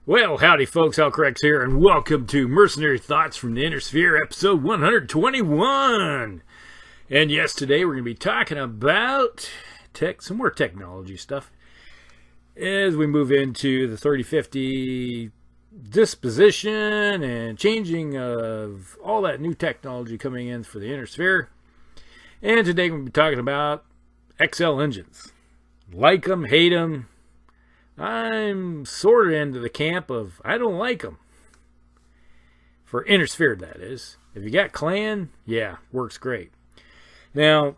Well, howdy folks, Alcrex here, and welcome to Mercenary Thoughts from the Inner Sphere, episode 121. And yes, today we're going to be talking about some more technology stuff as we move into the 3050 disposition and changing of all that new technology coming in for the Inner Sphere. And today we're going to be talking about XL engines. Like them, hate them. I'm sort of into the camp of I don't like them. For Inner Sphere, that is. If you got clan, yeah, works great. Now,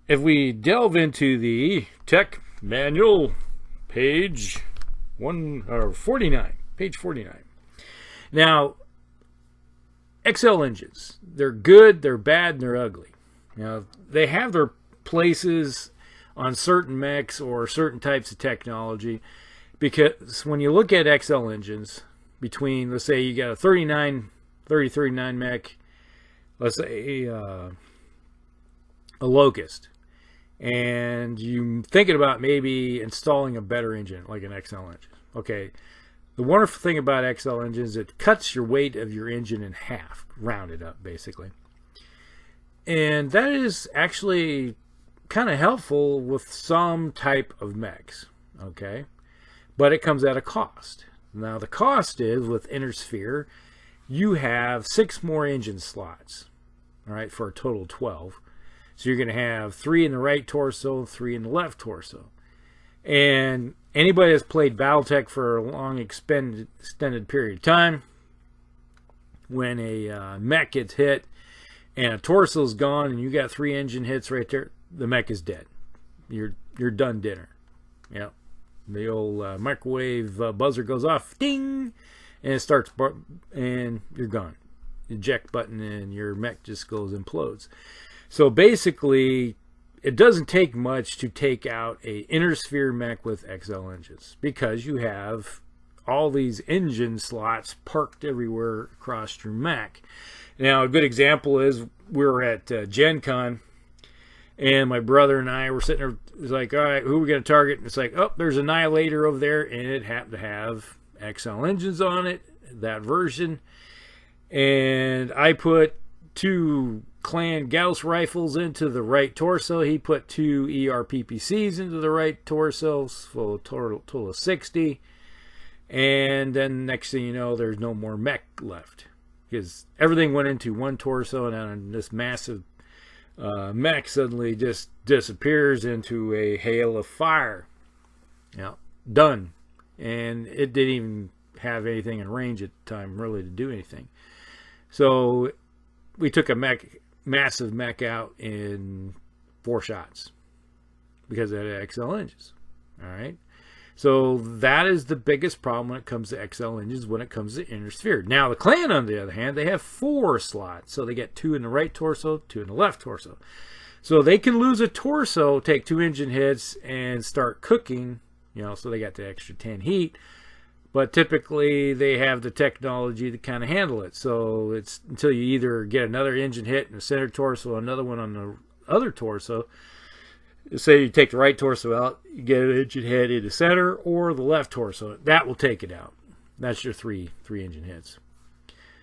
if we delve into the tech manual, page 49. Now, XL engines, they're good, they're bad, and they're ugly. Now, they have their places on certain mechs or certain types of technology, because when you look at XL engines, between, let's say you got a 3039 mech, let's say a Locust, and you're thinking about maybe installing a better engine, like an XL engine. Okay, the wonderful thing about XL engines, it cuts your weight of your engine in half, rounded up, basically. And that is actually kind of helpful with some type of mechs, okay? But it comes at a cost. Now the cost is, with Inner Sphere, you have 6 more engine slots, all right, for a total of 12. So you're going to have 3 in the right torso, 3 in the left torso. And anybody that's played Battletech for a long extended period of time, when a mech gets hit and a torso's gone and you got 3 engine hits right there, the mech is dead. You're done dinner. You know, the old microwave buzzer goes off, ding, and it starts, and you're gone. Eject button, and your mech just implodes. So basically, it doesn't take much to take out a Inner Sphere mech with XL engines, because you have all these engine slots parked everywhere across your mech. Now, a good example is we were at Gen Con, and my brother and I were sitting there. It was like, all right, who are we going to target? And it's like, oh, there's Annihilator over there, and it happened to have XL engines on it, that version. And I put 2 Clan Gauss rifles into the right torso. He put 2 ERPPCs into the right torso, so a total of 60. And then next thing you know, there's no more mech left, because everything went into one torso, and then this massive mech suddenly just disappears into a hail of fire. Yeah, done. And it didn't even have anything in range at the time really to do anything. So we took a massive mech out in 4 shots because it had XL engines. All right. So that is the biggest problem when it comes to XL engines, when it comes to Inner Sphere. Now the clan, on the other hand, they have 4 slots. So they get 2 in the right torso, 2 in the left torso. So they can lose a torso, take 2 engine hits, and start cooking, you know, so they got the extra 10 heat. But typically they have the technology to kind of handle it. So it's until you either get another engine hit in the center torso, another one on the other torso. Say you take the right torso out, you get an engine hit in the center or the left torso. That will take it out. That's your three engine hits.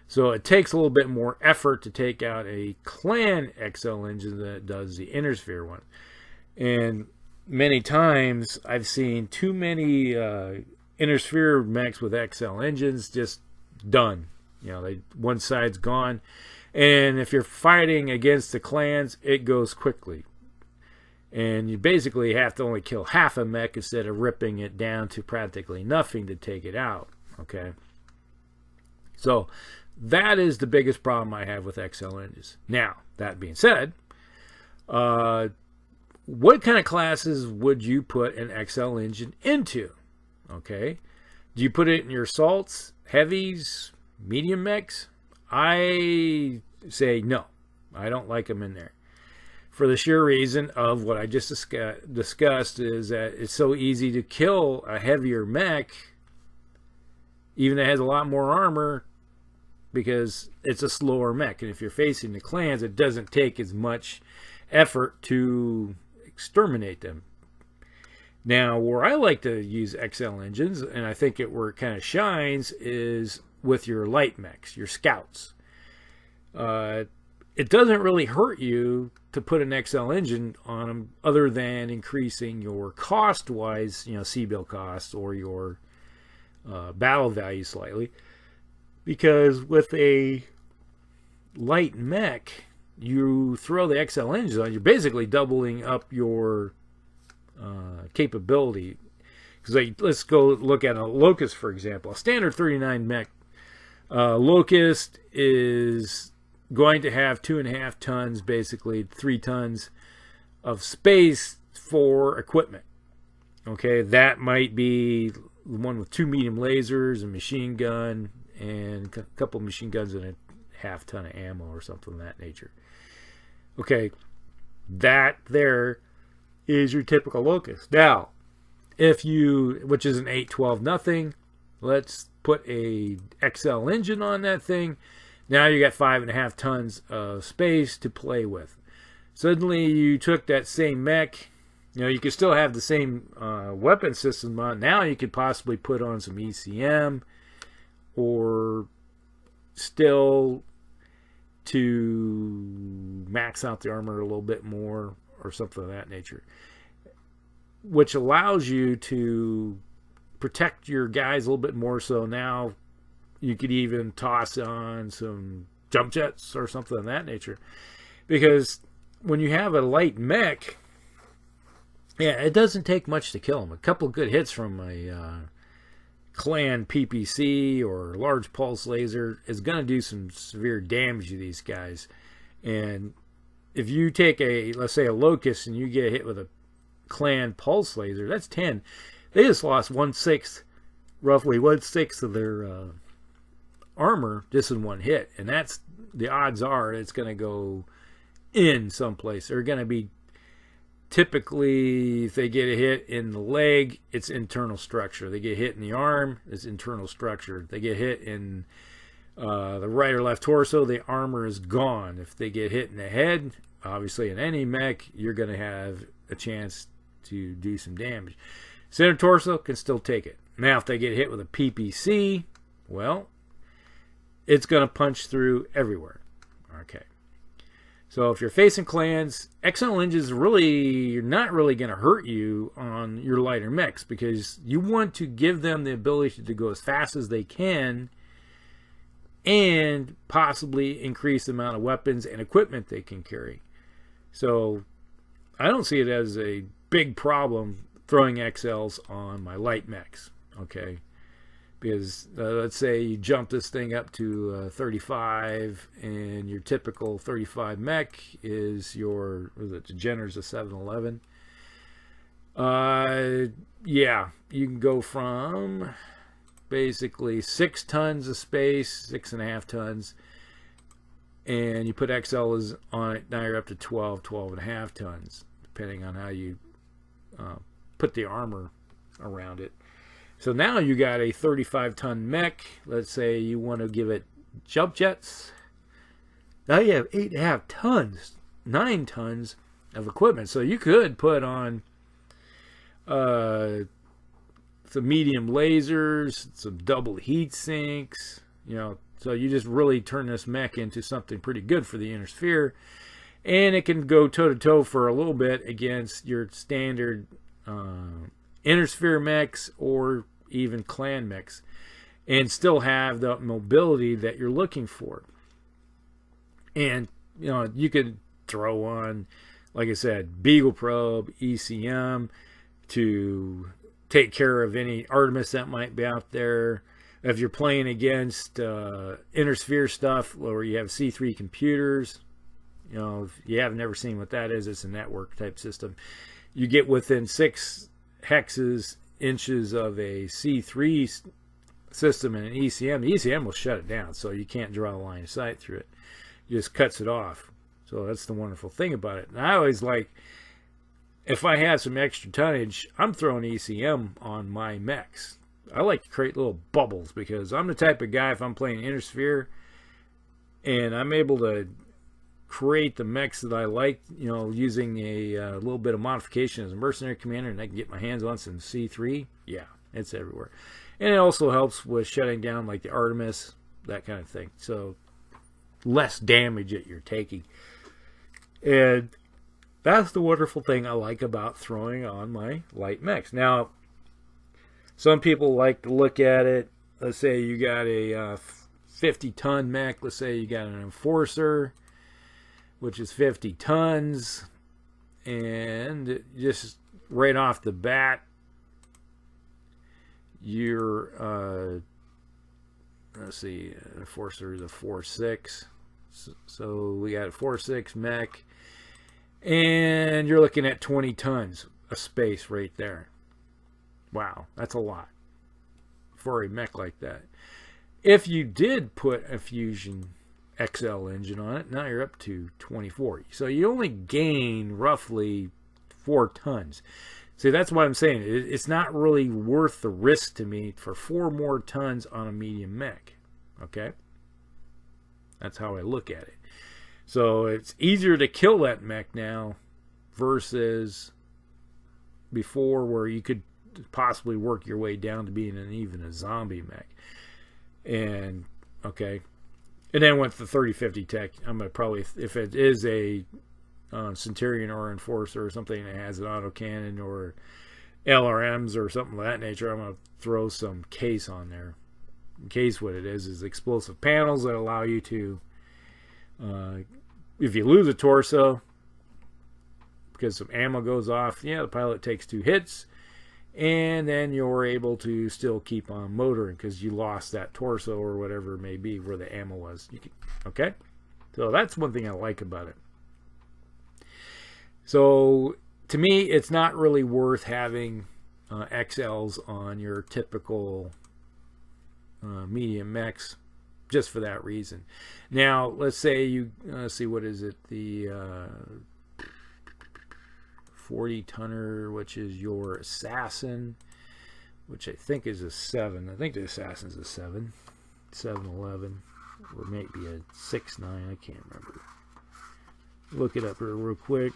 So it takes a little bit more effort to take out a clan XL engine than it does the Inner Sphere one. And many times I've seen too many Inner Sphere mechs with XL engines just done. You know, one side's gone. And if you're fighting against the clans, it goes quickly. And you basically have to only kill half a mech instead of ripping it down to practically nothing to take it out. Okay. So that is the biggest problem I have with XL engines. Now, that being said, what kind of classes would you put an XL engine into? Okay. Do you put it in your assaults, heavies, medium mechs? I say no. I don't like them in there. For the sheer reason of what I just discussed, is that it's so easy to kill a heavier mech, even if it has a lot more armor, because it's a slower mech. And if you're facing the clans, it doesn't take as much effort to exterminate them. Now, where I like to use XL engines, and I think where it kind of shines, is with your light mechs, your scouts. It doesn't really hurt you to put an XL engine on them, other than increasing your cost-wise, C-bill costs or your battle value slightly. Because with a light mech, you throw the XL engines on, you're basically doubling up your capability. Because let's go look at a Locust, for example. A standard 39 mech Locust is going to have 2.5 tons, basically 3 tons of space for equipment. Okay, that might be the one with 2 medium lasers, a machine gun, and a couple machine guns and a half ton of ammo or something of that nature. Okay, that there is your typical Locust. Now, if you, which is an 812 nothing, let's put a XL engine on that thing. Now you got 5.5 tons of space to play with. Suddenly you took that same mech, you could still have the same weapon system on. Now you could possibly put on some ECM, or still to max out the armor a little bit more, or something of that nature, which allows you to protect your guys a little bit more. So now you could even toss on some jump jets or something of that nature, because when you have a light mech, it doesn't take much to kill them. A couple of good hits from a clan PPC or large pulse laser is going to do some severe damage to these guys. And if you take let's say a Locust, and you get hit with a clan pulse laser, that's 10. They just lost roughly 1/6 of their armor just in one hit, and that's the odds are it's going to go in someplace. They're going to be, typically, if they get a hit in the leg, it's internal structure. They get hit in the arm, it's internal structure. They get hit in the right or left torso, the armor is gone. If they get hit in the head, obviously in any mech, you're going to have a chance to do some damage. Center torso can still take it. Now, if they get hit with a PPC, well, it's going to punch through everywhere. Okay. So if you're facing clans, XL engines really not really going to hurt you on your lighter mechs, because you want to give them the ability to go as fast as they can and possibly increase the amount of weapons and equipment they can carry. So I don't see it as a big problem throwing XLs on my light mechs. Okay. Because let's say you jump this thing up to 35, and your typical 35 mech is your, was it Degenera's a 711? Yeah, you can go from basically 6 tons of space, 6.5 tons, and you put XLs on it, now you're up to 12.5 tons, depending on how you put the armor around it. So now you got a 35-ton mech. Let's say you want to give it jump jets. Now you have 8.5 tons, 9 tons of equipment. So you could put on some medium lasers, some double heat sinks, so you just really turn this mech into something pretty good for the inner sphere. And it can go toe-to-toe for a little bit against your standard inner sphere mechs or even clan mechs, and still have the mobility that you're looking for. And you could throw on, like I said, Beagle Probe, ECM to take care of any Artemis that might be out there. If you're playing against inner sphere stuff, or you have C3 computers, if you have never seen what that is, it's a network type system. You get within 6 inches of a C3 system and an ECM, the ECM will shut it down, so you can't draw a line of sight through it. It just cuts it off. So that's the wonderful thing about it. And I always like, if I have some extra tonnage, I'm throwing ECM on my mechs. I like to create little bubbles, because I'm the type of guy, if I'm playing inner sphere and I'm able to create the mechs that I like, you know, using a little bit of modification as a mercenary commander, and I can get my hands on some C3, yeah, it's everywhere. And it also helps with shutting down like the Artemis, that kind of thing. So less damage that you're taking. And that's the wonderful thing I like about throwing on my light mechs. Now, some people like to look at it. Let's say you got a 50-ton mech. Let's say you got an Enforcer, which is 50 tons. And just right off the bat, you're, let's see, Enforcer is a 4.6. So we got a 4.6 mech. And you're looking at 20 tons of space right there. Wow, that's a lot for a mech like that. If you did put a Fusion XL engine on it, now you're up to 24. So you only gain roughly 4 tons. See, that's why I'm saying it's not really worth the risk to me for 4 more tons on a medium mech. Okay? That's how I look at it. So it's easier to kill that mech now versus before, where you could possibly work your way down to being even a zombie mech. And okay, and then with the 3050 tech, I'm gonna probably, if it is a Centurion or Enforcer or something that has an autocannon or LRMs or something of that nature, I'm gonna throw some case on there. In case what it is explosive panels that allow you to, if you lose a torso because some ammo goes off, yeah, the pilot takes 2 hits, and then you're able to still keep on motoring because you lost that torso or whatever it may be where the ammo was. Okay? So that's one thing I like about it. So to me, it's not really worth having XLs on your typical medium mechs, just for that reason. Now, let's say you see, what is it, the 40 tonner, which is your Assassin, which I think is a 7. I think the Assassin's a 7, 711, or maybe a 6.9. I can't remember. Look it up here real quick.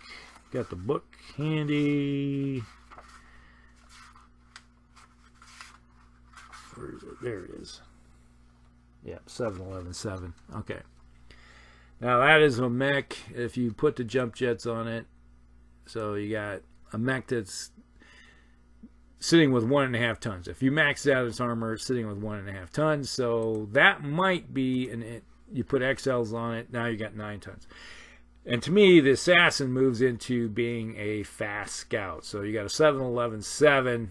Got the book handy. Where is it? There it is. Yeah, 711.7. Okay. Now that is a mech if you put the jump jets on it. So you got a mech that's sitting with 1.5 tons. If you max out its armor, it's sitting with 1.5 tons. So that might be, you put XLs on it, now you got 9 tons. And to me, the Assassin moves into being a fast scout. So you got a 711.7,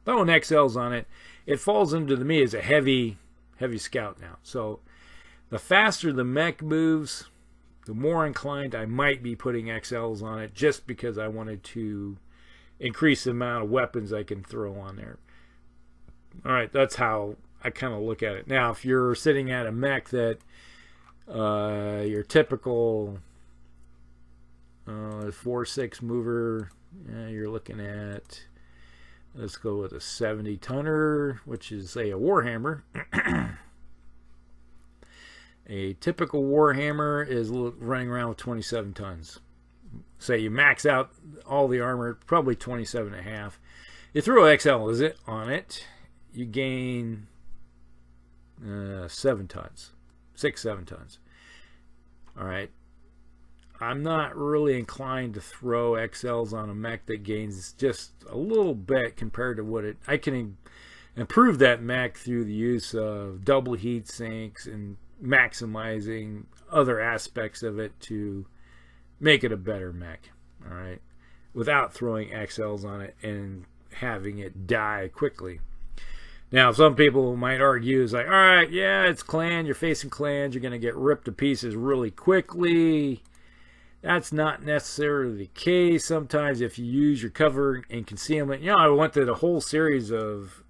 throwing XLs on it. It falls into, to me, as a heavy scout now. So the faster the mech moves, the more inclined I might be putting XLs on it, just because I wanted to increase the amount of weapons I can throw on there. All right, that's how I kind of look at it. Now, if you're sitting at a mech that your typical 4.6 mover, you're looking at, let's go with a 70 tonner, which is, say, a Warhammer. A typical Warhammer is running around with 27 tons. Say you max out all the armor, probably 27.5. You throw XL on it, you gain 7 tons, 6-7 tons. All right. I'm not really inclined to throw XLs on a mech that gains just a little bit compared to what I can improve that mech through the use of double heat sinks and maximizing other aspects of it to make it a better mech. All right, without throwing XLs on it and having it die quickly. Now, some people might argue, is like, all right, yeah, it's clan, you're facing clans, you're going to get ripped to pieces really quickly. That's not necessarily the case. Sometimes if you use your cover and concealment, you know, I went through the whole series of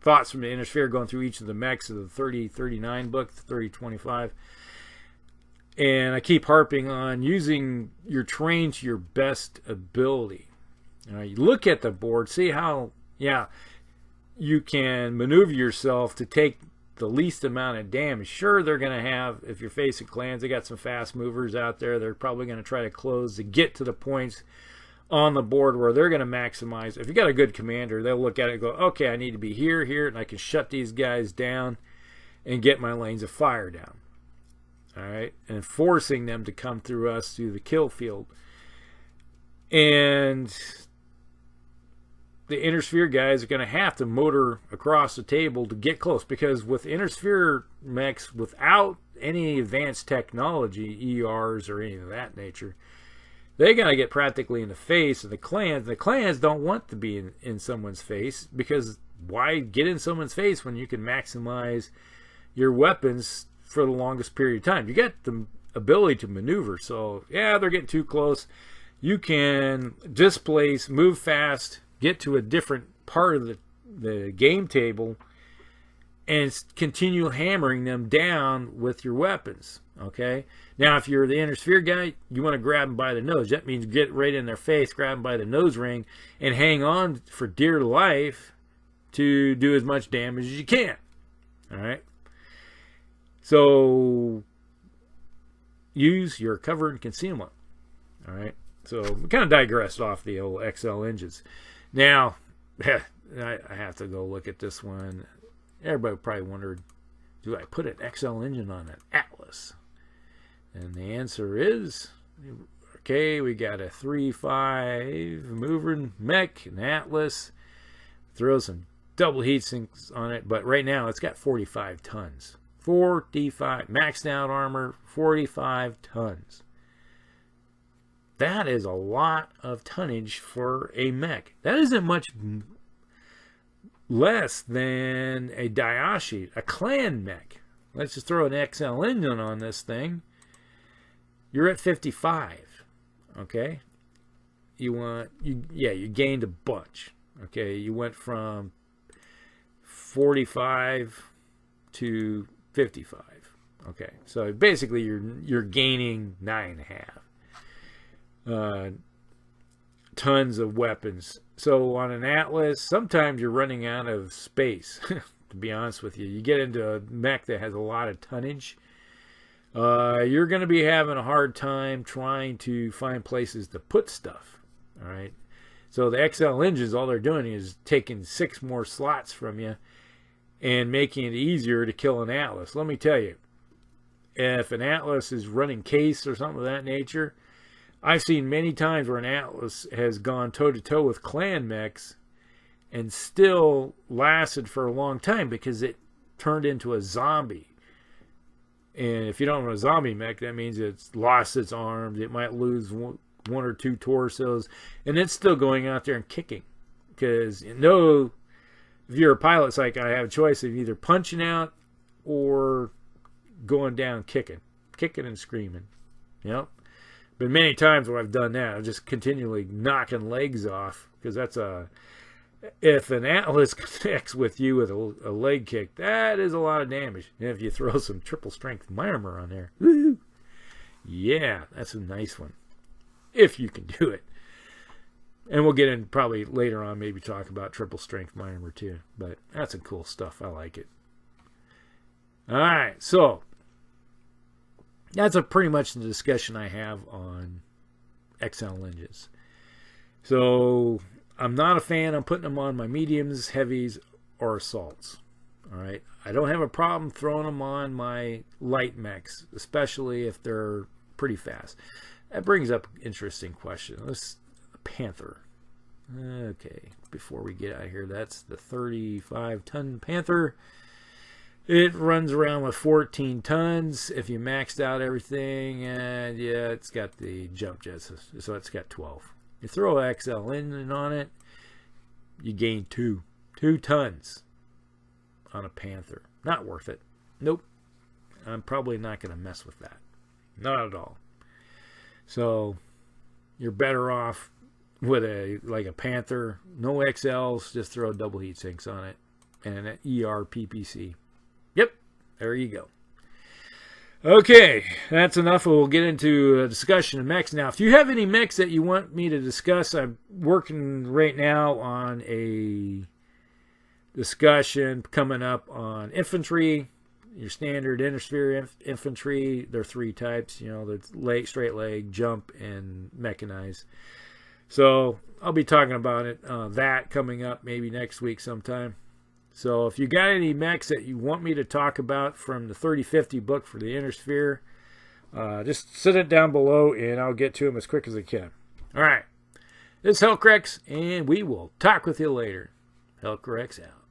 thoughts from the Inner Sphere, going through each of the mechs of the 3039 book, the 3025. And I keep harping on using your terrain to your best ability. You look at the board, see how, yeah, you can maneuver yourself to take the least amount of damage. Sure, they're going to have, if you're facing clans, they got some fast movers out there. They're probably going to try to close to get to the points on the board where they're going to maximize. If you got a good commander, they'll look at it and go, okay, I need to be here, here, and I can shut these guys down and get my lanes of fire down. All right, and forcing them to come through us through the kill field. And the inner sphere guys are going to have to motor across the table to get close, because with inner sphere mechs, without any advanced technology, ERs or anything of that nature, they're going to get practically in the face of the clans. The clans don't want to be in someone's face, because why get in someone's face when you can maximize your weapons for the longest period of time? You get the ability to maneuver. So yeah, they're getting too close. You can displace, move fast, get to a different part of the game table, and continue hammering them down with your weapons. Okay. Now, if you're the inner sphere guy, you want to grab them by the nose. That means get right in their face, grab them by the nose ring, and hang on for dear life to do as much damage as you can. All right. So use your cover and concealment. All right. So we kind of digressed off the old XL engines. Now, I have to go look at this one. Everybody probably wondered, do I put an XL engine on an Atlas? And the answer is, okay, we got a 3.5 moving mech, an Atlas. Throw some double heat sinks on it, but right now it's got 45 tons. 45 maxed out armor, 45 tons. That is a lot of tonnage for a mech. That isn't much less than a Daiashi, a clan mech. Let's just throw an XL engine on this thing. You're at 55. Okay, you gained a bunch. Okay, you went from 45 to 55. Okay, so basically you're gaining 9.5 tons of weapons. So on an Atlas, sometimes you're running out of space. To be honest with you, you get into a mech that has a lot of tonnage, you're going to be having a hard time trying to find places to put stuff. All right, so the XL engines, all they're doing is taking 6 more slots from you and making it easier to kill an Atlas. Let me tell you, if an Atlas is running case or something of that nature, I've seen many times where an Atlas has gone toe-to-toe with clan mechs and still lasted for a long time because it turned into a zombie. And if you don't have a zombie mech, that means it's lost its arms. It might lose one or two torsos. And it's still going out there and kicking. Because, if you're a pilot, it's like I have a choice of either punching out or going down kicking and screaming. Yep. But many times when I've done that, I'm just continually knocking legs off, because that's if an Atlas connects with you with a leg kick, that is a lot of damage. And if you throw some triple strength armor on there, woo, yeah, that's a nice one. If you can do it. And we'll get in probably later on, maybe talk about triple strength armor too. But that's some cool stuff. I like it. All right, so that's pretty much the discussion I have on XL engines. So I'm not a fan of putting them on my mediums, heavies, or assaults. All right, I don't have a problem throwing them on my light mechs, especially if they're pretty fast. That brings up an interesting question. Let's Panther. Okay, before we get out of here, that's the 35-ton Panther. It runs around with 14 tons if you maxed out everything, and yeah, it's got the jump jets, so it's got 12. You throw an XL engine on it, you gain 2 tons on a Panther. Not worth it. Nope. I'm probably not going to mess with that. Not at all. So you're better off with a Panther, no XLs, just throw double heat sinks on it and an ER PPC. Yep, there you go. Okay, that's enough. We'll get into a discussion of mechs now. If you have any mechs that you want me to discuss, I'm working right now on a discussion coming up on infantry. Your standard inner-sphere infantry. There are 3 types. You know, the straight leg, jump, and mechanized. So I'll be talking about it, that coming up maybe next week sometime. So if you got any mechs that you want me to talk about from the 3050 book for the inner sphere, just send it down below and I'll get to them as quick as I can. All right. This is Hellcrex, and we will talk with you later. Hellcrex out.